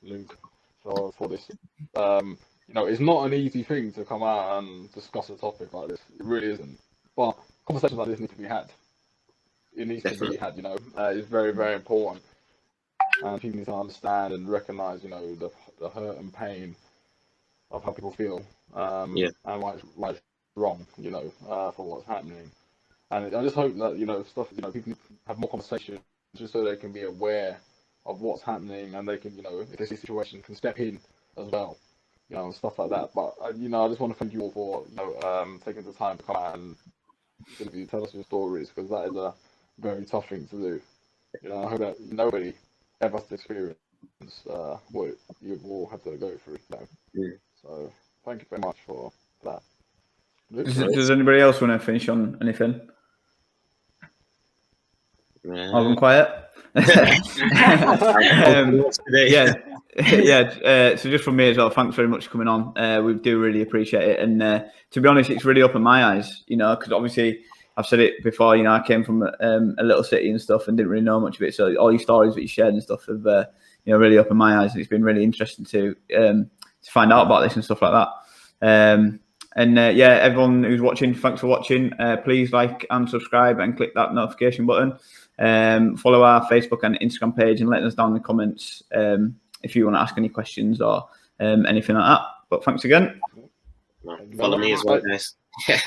Luke for this. It's not an easy thing to come out and discuss a topic like this. It really isn't. But conversations like this need to be had. It needs to be had. It's very, very important. And people need to understand and recognise, the hurt and pain of how people feel, and why it's wrong, for what's happening. And I just hope that people have more conversations just so they can be aware of what's happening, and they can, if they see a situation, can step in as well, and stuff like that. But I just want to thank you all for taking the time to come out and tell us your stories, because that is a very tough thing to do. I hope that nobody ever has to experience what you've all had to go through. So thank you very much for that. Does anybody else want to finish on anything? I've been quiet. So just from me as well, thanks very much for coming on. We do really appreciate it, and to be honest, it's really opened my eyes. Because obviously I've said it before. I came from a little city and stuff, and didn't really know much of it. So all your stories that you shared and stuff have really opened my eyes, and it's been really interesting to find out about this and stuff like that. Everyone who's watching, thanks for watching. Please like and subscribe and click that notification button. Follow our Facebook and Instagram page, and let us down in the comments if you want to ask any questions or anything like that. But thanks again. Follow me as well, guys. This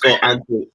_Untitled.